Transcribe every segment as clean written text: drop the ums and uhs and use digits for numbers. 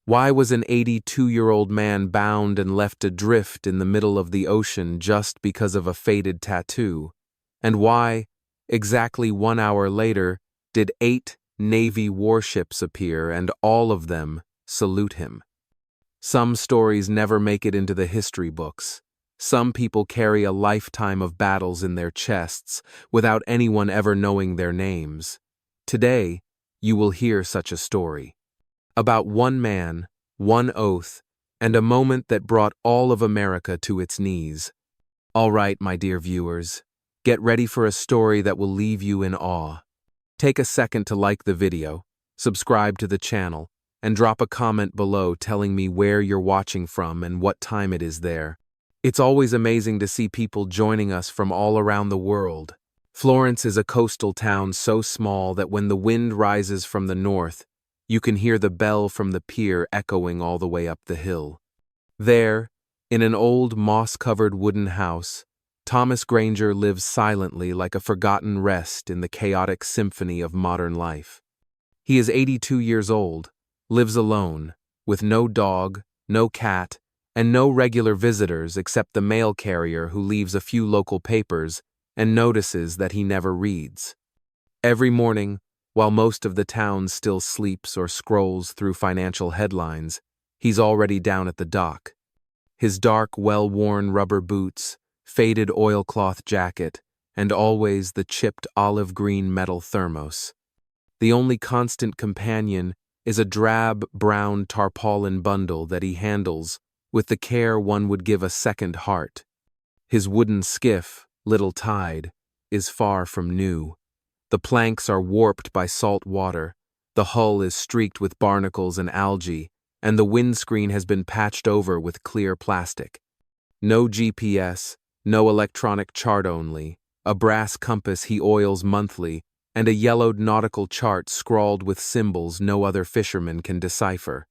Why was an 82-year-old man bound and left adrift in the middle of the ocean just because of a faded tattoo? And why, exactly 1 hour later, did 8 Navy warships appear and all of them salute him? Some stories never make it into the history books. Some people carry a lifetime of battles in their chests without anyone ever knowing their names. Today, you will hear such a story. About one man, one oath, and a moment that brought all of America to its knees. All right, my dear viewers, get ready for a story that will leave you in awe. Take a second to like the video, subscribe to the channel, and drop a comment below telling me where you're watching from and what time it is there. It's always amazing to see people joining us from all around the world. Florence is a coastal town so small that when the wind rises from the north, you can hear the bell from the pier echoing all the way up the hill. There, in an old moss-covered wooden house, Thomas Granger lives silently like a forgotten rest in the chaotic symphony of modern life. He is 82 years old, lives alone, with no dog, no cat, and no regular visitors except the mail carrier who leaves a few local papers and notices that he never reads. Every morning, while most of the town still sleeps or scrolls through financial headlines, he's already down at the dock. His dark, well-worn rubber boots, faded oilcloth jacket, and always the chipped olive-green metal thermos. The only constant companion is a drab, brown tarpaulin bundle that he handles with the care one would give a second heart. His wooden skiff, Little Tide, is far from new. The planks are warped by salt water, the hull is streaked with barnacles and algae, and the windscreen has been patched over with clear plastic. No GPS, no electronic chart only, a brass compass he oils monthly, and a yellowed nautical chart scrawled with symbols no other fisherman can decipher.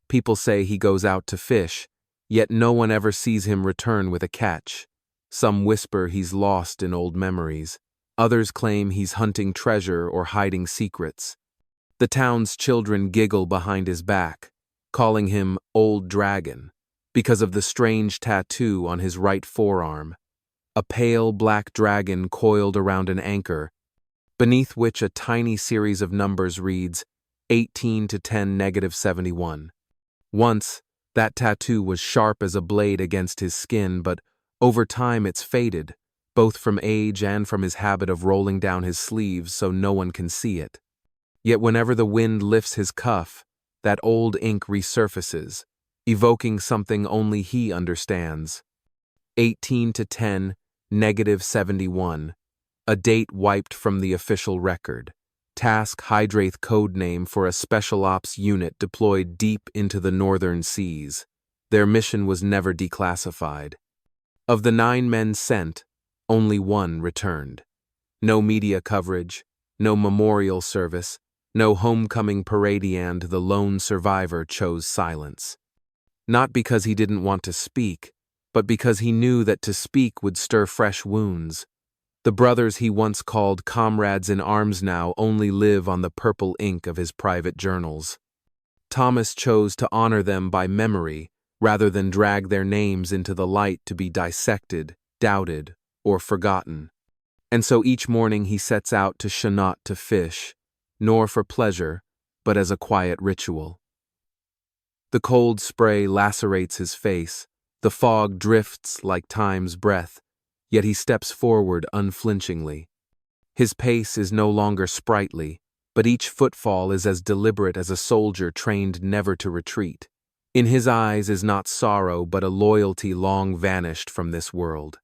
People say he goes out to fish, yet no one ever sees him return with a catch. Some whisper he's lost in old memories. Others claim he's hunting treasure or hiding secrets. The town's children giggle behind his back, calling him Old Dragon, because of the strange tattoo on his right forearm, a pale black dragon coiled around an anchor, beneath which a tiny series of numbers reads 18 to 10-71. Once, that tattoo was sharp as a blade against his skin, but over time it's faded, both from age and from his habit of rolling down his sleeves so no one can see it. Yet whenever the wind lifts his cuff, that old ink resurfaces, evoking something only he understands. 18 to 10-71, a date wiped from the official record. Task Hydraith code name for a special ops unit deployed deep into the northern seas. Their mission was never declassified. Of the 9 men sent, only 1 returned. No media coverage, no memorial service, no homecoming parade, and the lone survivor chose silence. Not because he didn't want to speak, but because he knew that to speak would stir fresh wounds. The brothers he once called comrades in arms now only live on the purple ink of his private journals. Thomas chose to honor them by memory rather than drag their names into the light to be dissected, doubted, or forgotten. And so each morning he sets out to Shanot to fish, nor for pleasure, but as a quiet ritual. The cold spray lacerates his face, the fog drifts like time's breath, yet he steps forward unflinchingly. His pace is no longer sprightly, but each footfall is as deliberate as a soldier trained never to retreat. In his eyes is not sorrow but a loyalty long vanished from this world.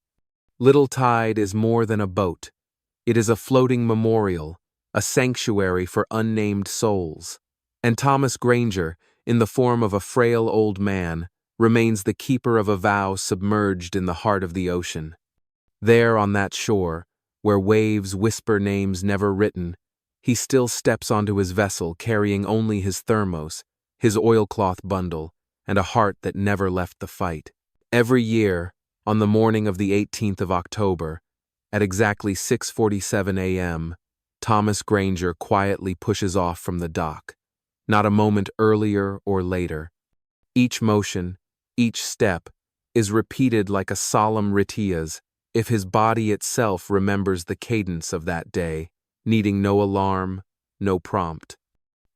Little Tide is more than a boat. It is a floating memorial, a sanctuary for unnamed souls. And Thomas Granger, in the form of a frail old man, remains the keeper of a vow submerged in the heart of the ocean. There on that shore, where waves whisper names never written, he still steps onto his vessel carrying only his thermos, his oilcloth bundle, and a heart that never left the fight. Every year, on the morning of the 18th of October, at exactly 6:47 a.m., Thomas Granger quietly pushes off from the dock, not a moment earlier or later. Each motion, each step, is repeated like a solemn ritias, if his body itself remembers the cadence of that day, needing no alarm, no prompt.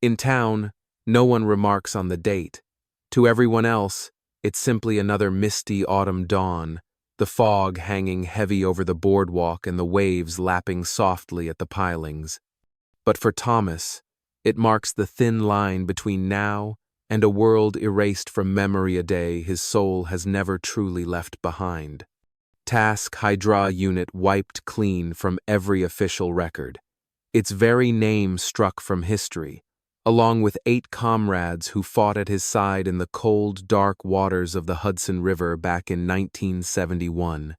In town, no one remarks on the date. To everyone else, it's simply another misty autumn dawn, the fog hanging heavy over the boardwalk and the waves lapping softly at the pilings. But for Thomas, it marks the thin line between now and a world erased from memory, a day his soul has never truly left behind. Task Hydra unit wiped clean from every official record. Its very name struck from history, along with 8 comrades who fought at his side in the cold, dark waters of the Hudson River back in 1971.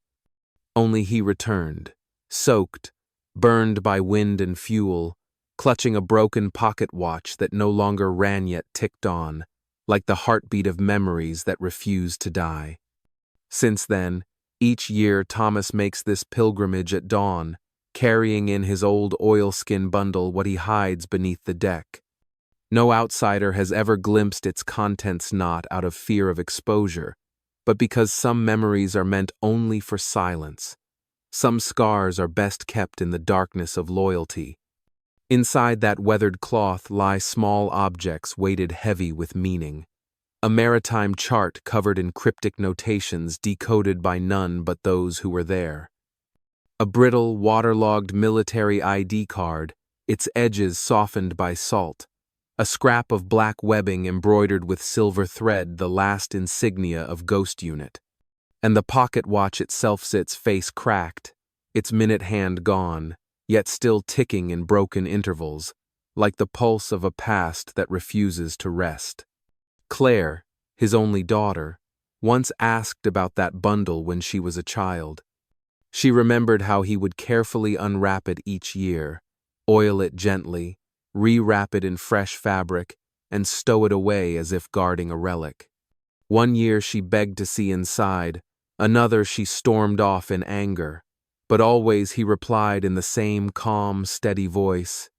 Only he returned, soaked, burned by wind and fuel, clutching a broken pocket watch that no longer ran yet ticked on, like the heartbeat of memories that refused to die. Since then, each year Thomas makes this pilgrimage at dawn, carrying in his old oilskin bundle what he hides beneath the deck. No outsider has ever glimpsed its contents, not out of fear of exposure, but because some memories are meant only for silence. Some scars are best kept in the darkness of loyalty. Inside that weathered cloth lie small objects weighted heavy with meaning. A maritime chart covered in cryptic notations decoded by none but those who were there. A brittle, waterlogged military ID card, its edges softened by salt. A scrap of black webbing embroidered with silver thread, the last insignia of Ghost Unit. And the pocket watch itself sits face cracked, its minute hand gone, yet still ticking in broken intervals, like the pulse of a past that refuses to rest. Claire, his only daughter, once asked about that bundle when she was a child. She remembered how he would carefully unwrap it each year, oil it gently, rewrap it in fresh fabric, and stow it away as if guarding a relic. One year she begged to see inside, another she stormed off in anger, but always he replied in the same calm, steady voice,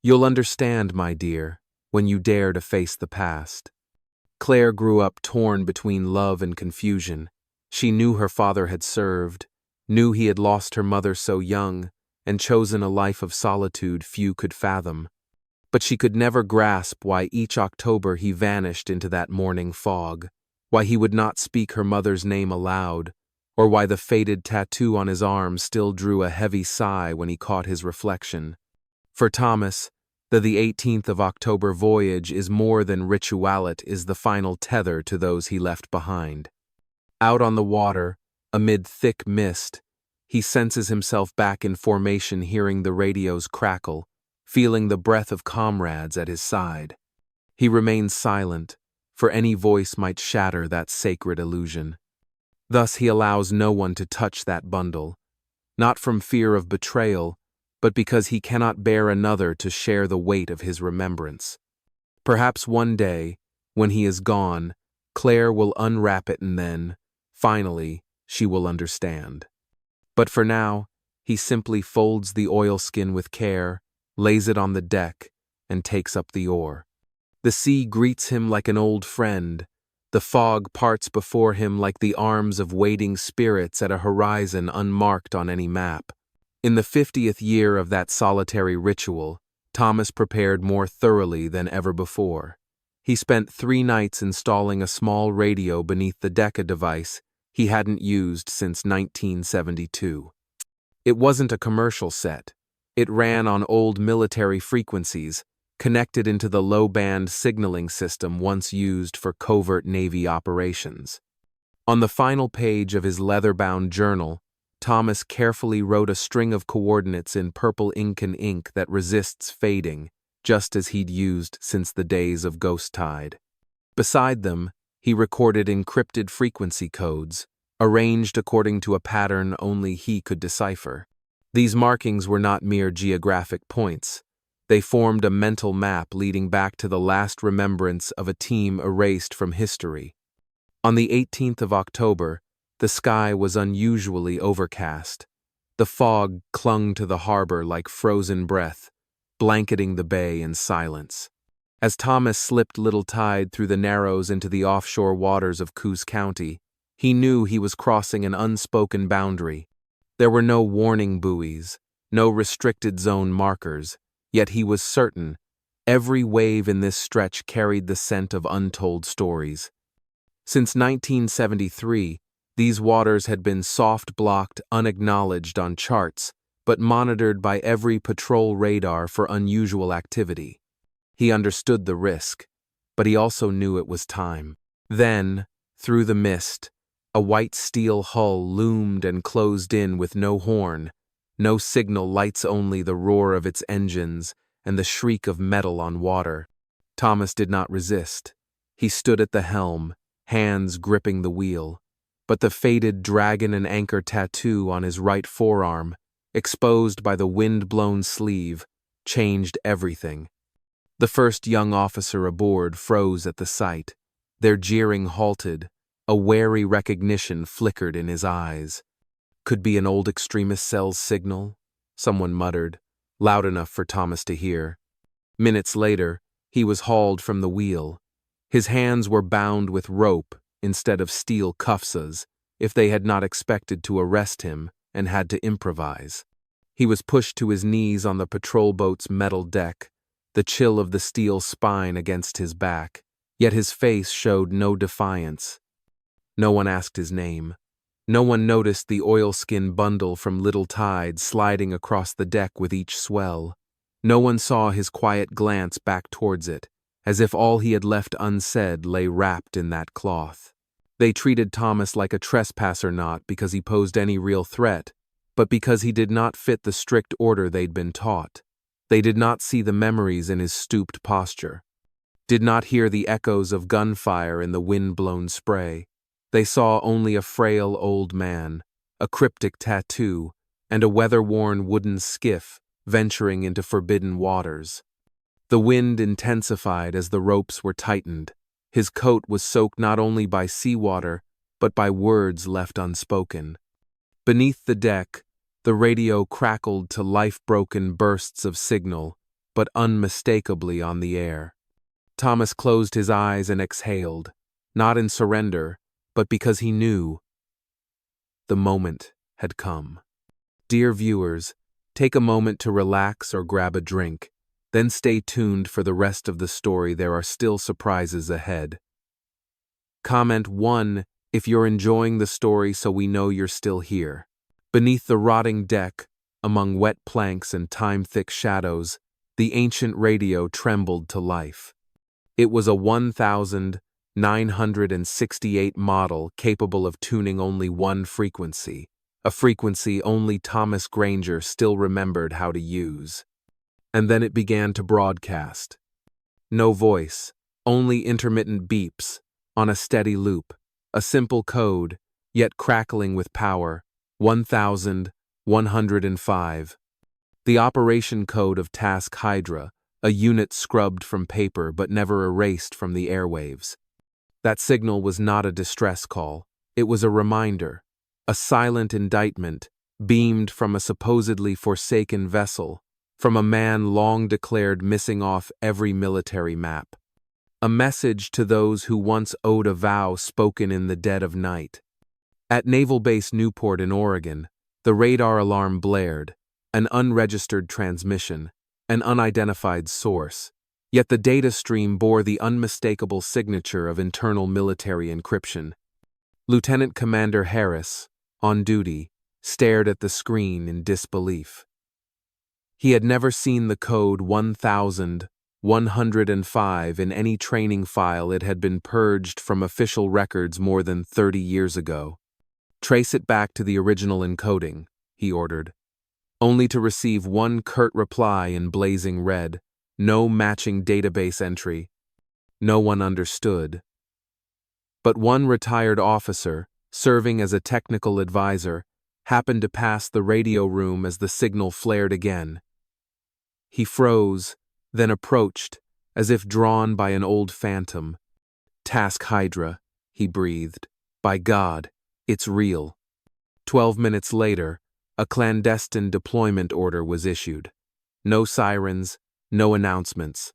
"You'll understand, my dear, when you dare to face the past." Claire grew up torn between love and confusion. She knew her father had served, knew he had lost her mother so young, and chosen a life of solitude few could fathom. But she could never grasp why each October he vanished into that morning fog, why he would not speak her mother's name aloud, or why the faded tattoo on his arm still drew a heavy sigh when he caught his reflection. For Thomas, the 18th of October voyage is more than ritual, it is the final tether to those he left behind. Out on the water, amid thick mist, he senses himself back in formation, hearing the radio's crackle, feeling the breath of comrades at his side. He remains silent, for any voice might shatter that sacred illusion. Thus he allows no one to touch that bundle, not from fear of betrayal, but because he cannot bear another to share the weight of his remembrance. Perhaps one day, when he is gone, Claire will unwrap it, and then, finally, she will understand. But for now, he simply folds the oilskin with care, lays it on the deck, and takes up the oar. The sea greets him like an old friend. The fog parts before him like the arms of waiting spirits at a horizon unmarked on any map. In the 50th year of that solitary ritual, Thomas prepared more thoroughly than ever before. He spent 3 nights installing a small radio beneath the deck, a device he hadn't used since 1972. It wasn't a commercial set. It ran on old military frequencies, connected into the low-band signaling system once used for covert Navy operations. On the final page of his leather-bound journal, Thomas carefully wrote a string of coordinates in purple ink that resists fading, just as he'd used since the days of Ghost Tide. Beside them, he recorded encrypted frequency codes, arranged according to a pattern only he could decipher. These markings were not mere geographic points. They formed a mental map leading back to the last remembrance of a team erased from history. On the 18th of October, the sky was unusually overcast. The fog clung to the harbor like frozen breath, blanketing the bay in silence. As Thomas slipped Little Tide through the Narrows into the offshore waters of Coos County, he knew he was crossing an unspoken boundary. There were no warning buoys, no restricted zone markers, yet he was certain every wave in this stretch carried the scent of untold stories. Since 1973, these waters had been soft-blocked, unacknowledged on charts, but monitored by every patrol radar for unusual activity. He understood the risk, but he also knew it was time. Then, through the mist, a white steel hull loomed and closed in with no horn, no signal lights, only the roar of its engines and the shriek of metal on water. Thomas did not resist. He stood at the helm, hands gripping the wheel, but the faded dragon and anchor tattoo on his right forearm, exposed by the wind-blown sleeve, changed everything. The first young officer aboard froze at the sight. Their jeering halted. A wary recognition flickered in his eyes. Could be an old extremist cell's signal, someone muttered, loud enough for Thomas to hear. Minutes later, he was hauled from the wheel. His hands were bound with rope instead of steel cuffs, as if they had not expected to arrest him and had to improvise. He was pushed to his knees on the patrol boat's metal deck, the chill of the steel spine against his back, yet his face showed no defiance. No one asked his name. No one noticed the oilskin bundle from Little Tide sliding across the deck with each swell. No one saw his quiet glance back towards it, as if all he had left unsaid lay wrapped in that cloth. They treated Thomas like a trespasser, not because he posed any real threat, but because he did not fit the strict order they'd been taught. They did not see the memories in his stooped posture, did not hear the echoes of gunfire in the wind-blown spray. They saw only a frail old man, a cryptic tattoo, and a weather-worn wooden skiff venturing into forbidden waters. The wind intensified as the ropes were tightened. His coat was soaked not only by seawater, but by words left unspoken. Beneath the deck, the radio crackled to life-broken bursts of signal, but unmistakably on the air. Thomas closed his eyes and exhaled, not in surrender, but because he knew the moment had come. Dear viewers, take a moment to relax or grab a drink, then stay tuned for the rest of the story. There are still surprises ahead. Comment 1 if you're enjoying the story so we know you're still here. Beneath the rotting deck, among wet planks and time-thick shadows, the ancient radio trembled to life. It was a 1968 model capable of tuning only one frequency, a frequency only Thomas Granger still remembered how to use. And then it began to broadcast. No voice, only intermittent beeps, on a steady loop, a simple code, yet crackling with power, 1105. The operation code of Task Hydra, a unit scrubbed from paper but never erased from the airwaves. That signal was not a distress call, it was a reminder, a silent indictment, beamed from a supposedly forsaken vessel, from a man long declared missing off every military map. A message to those who once owed a vow spoken in the dead of night. At Naval Base Newport in Oregon, the radar alarm blared, an unregistered transmission, an unidentified source, yet the data stream bore the unmistakable signature of internal military encryption. Lieutenant Commander Harris, on duty, stared at the screen in disbelief. He had never seen the code 1105 in any training file. It had been purged from official records more than 30 years ago. Trace it back to the original encoding, he ordered, only to receive one curt reply in blazing red, no matching database entry. No one understood. But one retired officer, serving as a technical advisor, happened to pass the radio room as the signal flared again. He froze, then approached, as if drawn by an old phantom. Task Hydra, he breathed. By God, it's real. 12 minutes later, a clandestine deployment order was issued. No sirens, no announcements.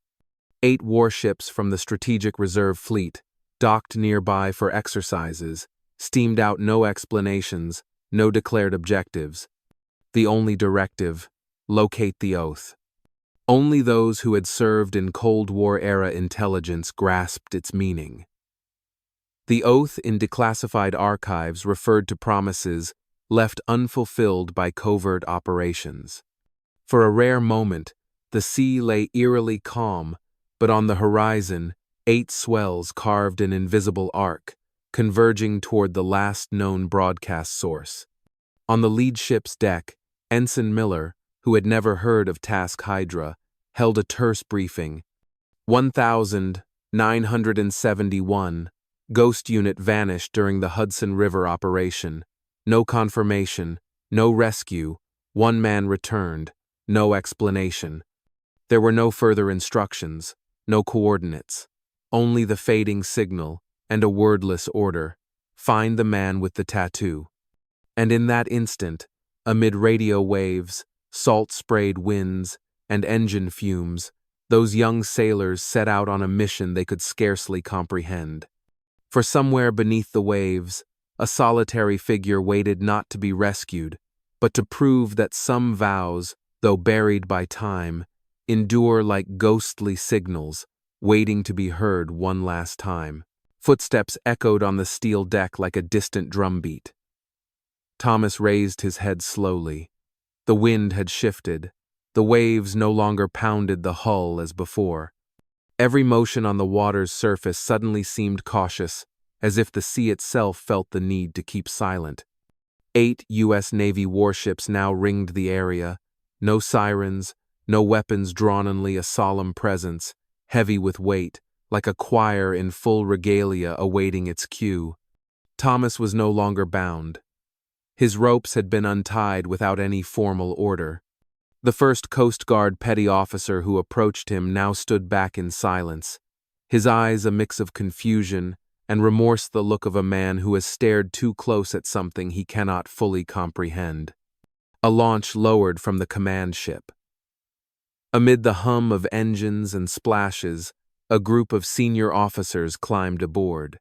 8 warships from the Strategic Reserve Fleet, docked nearby for exercises, steamed out no explanations, no declared objectives. The only directive: locate the oath. Only those who had served in Cold War-era intelligence grasped its meaning. The oath in declassified archives referred to promises left unfulfilled by covert operations. For a rare moment, the sea lay eerily calm, but on the horizon, 8 swells carved an invisible arc, converging toward the last known broadcast source. On the lead ship's deck, Ensign Miller, who had never heard of Task Hydra, held a terse briefing. 1971, Ghost Unit vanished during the Hudson River operation. No confirmation, no rescue, 1 man returned, no explanation. There were no further instructions, no coordinates, only the fading signal and a wordless order: find the man with the tattoo. And in that instant, amid radio waves, salt-sprayed winds, and engine fumes, those young sailors set out on a mission they could scarcely comprehend. For somewhere beneath the waves, a solitary figure waited not to be rescued, but to prove that some vows, though buried by time, endure like ghostly signals, waiting to be heard one last time. Footsteps echoed on the steel deck like a distant drumbeat. Thomas raised his head slowly. The wind had shifted. The waves no longer pounded the hull as before. Every motion on the water's surface suddenly seemed cautious, as if the sea itself felt the need to keep silent. 8 U.S. Navy warships now ringed the area. No sirens, no weapons drawn, only a solemn presence, heavy with weight, like a choir in full regalia awaiting its cue. Thomas was no longer bound. His ropes had been untied without any formal order. The first Coast Guard petty officer who approached him now stood back in silence, his eyes a mix of confusion and remorse, the look of a man who has stared too close at something he cannot fully comprehend. A launch lowered from the command ship. Amid the hum of engines and splashes, a group of senior officers climbed aboard.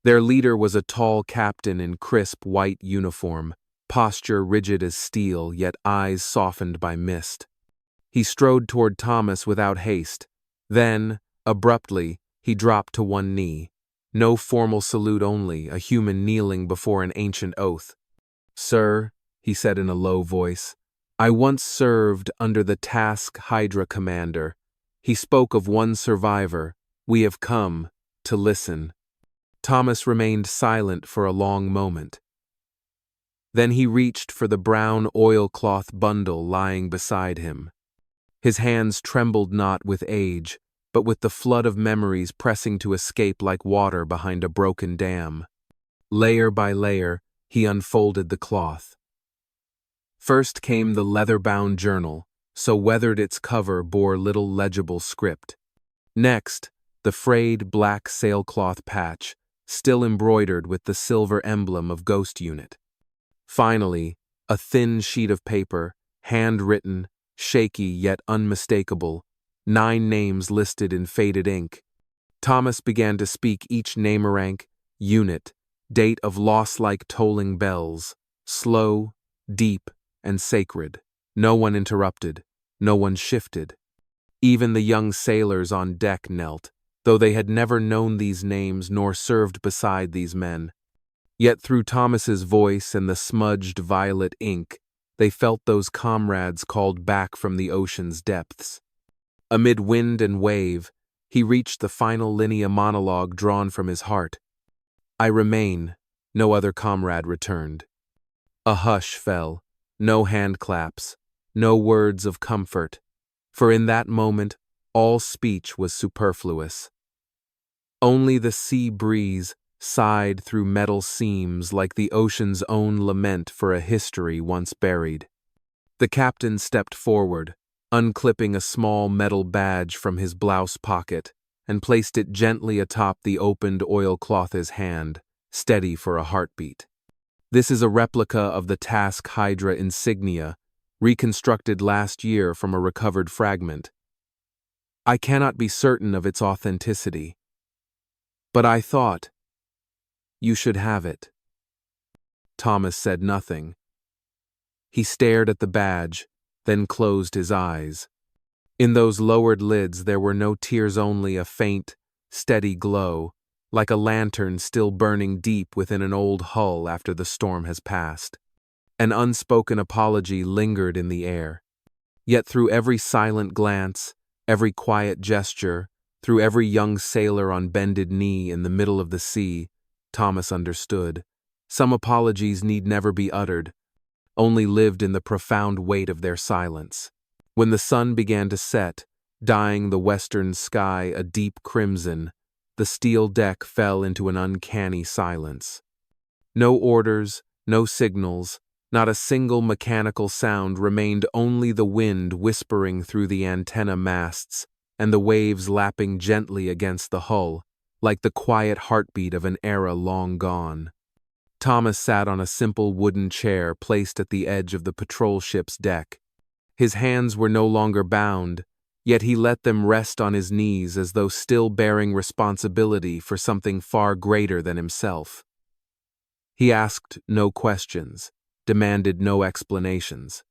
Their leader was a tall captain in crisp white uniform, posture rigid as steel, yet eyes softened by mist. He strode toward Thomas without haste. Then, abruptly, he dropped to one knee. No formal salute, only a human kneeling before an ancient oath. "Sir," he said in a low voice, "I once served under the Task Hydra commander. He spoke of one survivor. We have come to listen." Thomas remained silent for a long moment. Then he reached for the brown oilcloth bundle lying beside him. His hands trembled not with age, but with the flood of memories pressing to escape like water behind a broken dam. Layer by layer, he unfolded the cloth. First came the leather-bound journal, so weathered its cover bore little legible script. Next, the frayed black sailcloth patch, still embroidered with the silver emblem of Ghost Unit. Finally, a thin sheet of paper, handwritten, shaky yet unmistakable, 9 names listed in faded ink. Thomas began to speak each name rank, unit, date of loss like tolling bells, slow, deep, and sacred. No one interrupted, no one shifted. Even the young sailors on deck knelt, though they had never known these names nor served beside these men. Yet through Thomas's voice and the smudged violet ink, they felt those comrades called back from the ocean's depths. Amid wind and wave, he reached the final linea monologue drawn from his heart. "I remain," no other comrade returned. A hush fell, no handclaps, no words of comfort, for in that moment all speech was superfluous. Only the sea breeze sighed through metal seams like the ocean's own lament for a history once buried. The captain stepped forward, unclipping a small metal badge from his blouse pocket, and placed it gently atop the opened oilcloth's hand, steady for a heartbeat. "This is a replica of the Task Hydra insignia, reconstructed last year from a recovered fragment. I cannot be certain of its authenticity. But I thought, you should have it. Thomas said nothing. He stared at the badge, then closed his eyes. In those lowered lids there were no tears, only a faint, steady glow, like a lantern still burning deep within an old hull after the storm has passed. An unspoken apology lingered in the air. Yet through every silent glance, every quiet gesture, through every young sailor on bended knee in the middle of the sea, Thomas understood. Some apologies need never be uttered, only lived in the profound weight of their silence. When the sun began to set, dyeing the western sky a deep crimson, the steel deck fell into an uncanny silence. No orders, no signals, not a single mechanical sound remained, only the wind whispering through the antenna masts and the waves lapping gently against the hull, like the quiet heartbeat of an era long gone. Thomas sat on a simple wooden chair placed at the edge of the patrol ship's deck. His hands were no longer bound, yet he let them rest on his knees as though still bearing responsibility for something far greater than himself. He asked no questions, demanded no explanations.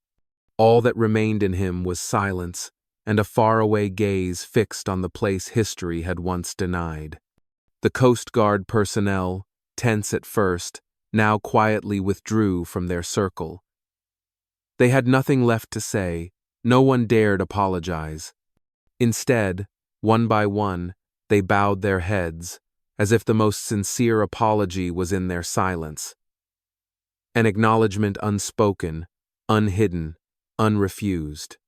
All that remained in him was silence and a faraway gaze fixed on the place history had once denied. The Coast Guard personnel, tense at first, now quietly withdrew from their circle. They had nothing left to say, no one dared apologize. Instead, one by one, they bowed their heads, as if the most sincere apology was in their silence. An acknowledgement unspoken, unhidden, unrefused.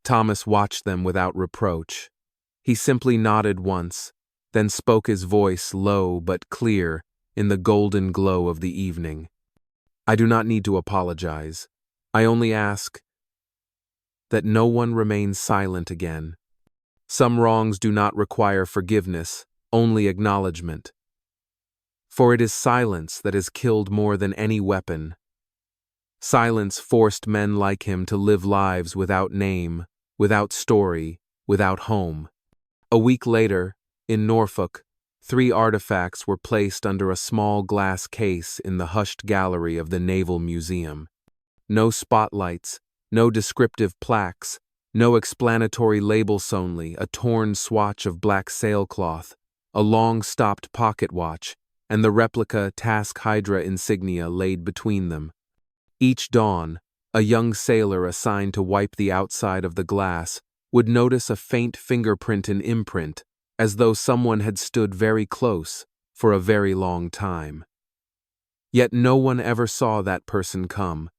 Thomas watched them without reproach. He simply nodded once, then spoke, his voice low but clear in the golden glow of the evening. I do not need to apologize. I only ask that no one remains silent again. Some wrongs do not require forgiveness, only acknowledgement. For it is silence that has killed more than any weapon. Silence forced men like him to live lives without name, without story, without home. A week later, in Norfolk, 3 artifacts were placed under a small glass case in the hushed gallery of the Naval Museum. No spotlights, no descriptive plaques, no explanatory labels, only a torn swatch of black sailcloth, a long-stopped pocket watch, and the replica Task Hydra insignia laid between them. Each dawn, a young sailor assigned to wipe the outside of the glass would notice a faint fingerprint and imprint, as though someone had stood very close for a very long time. Yet no one ever saw that person come.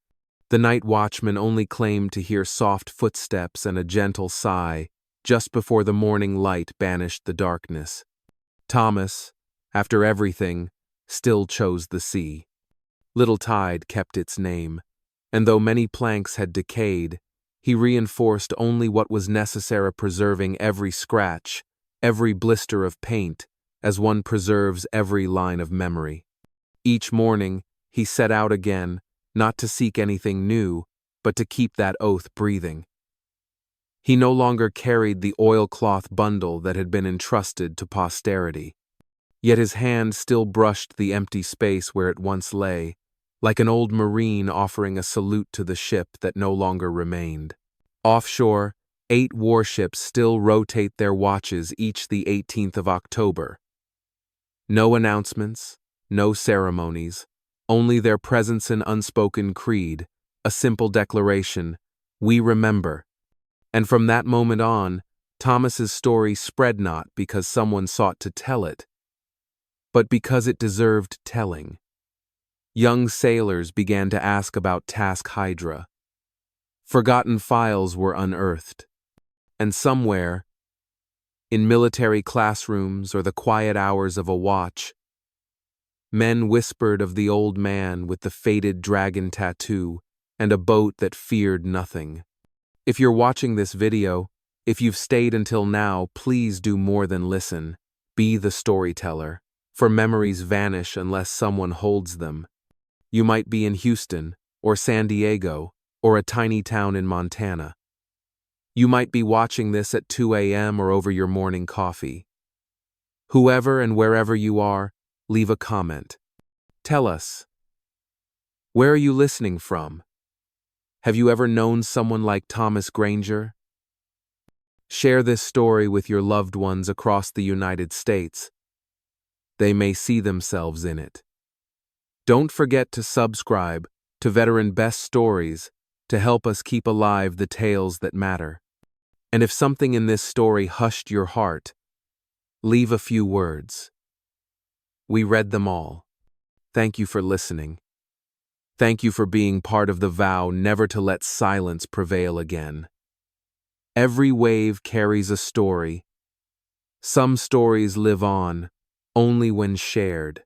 The night watchman only claimed to hear soft footsteps and a gentle sigh just before the morning light banished the darkness. Thomas, after everything, still chose the sea. Little Tide kept its name, and though many planks had decayed, he reinforced only what was necessary, preserving every scratch, every blister of paint, as one preserves every line of memory. Each morning, he set out again, not to seek anything new, but to keep that oath breathing. He no longer carried the oilcloth bundle that had been entrusted to posterity. Yet his hand still brushed the empty space where it once lay, like an old marine offering a salute to the ship that no longer remained. Offshore, 8 warships still rotate their watches each the 18th of October. No announcements, no ceremonies, only their presence and unspoken creed, a simple declaration, we remember. And from that moment on, Thomas's story spread not because someone sought to tell it, but because it deserved telling. Young sailors began to ask about Task Hydra. Forgotten files were unearthed. And somewhere, in military classrooms or the quiet hours of a watch, men whispered of the old man with the faded dragon tattoo and a boat that feared nothing. If you're watching this video, if you've stayed until now, please do more than listen. Be the storyteller, for memories vanish unless someone holds them. You might be in Houston, or San Diego, or a tiny town in Montana. You might be watching this at 2 a.m. or over your morning coffee. Whoever and wherever you are, leave a comment. Tell us, where are you listening from? Have you ever known someone like Thomas Granger? Share this story with your loved ones across the United States. They may see themselves in it. Don't forget to subscribe to Veteran Best Stories to help us keep alive the tales that matter. And if something in this story hushed your heart, leave a few words. We read them all. Thank you for listening. Thank you for being part of the vow never to let silence prevail again. Every wave carries a story. Some stories live on only when shared.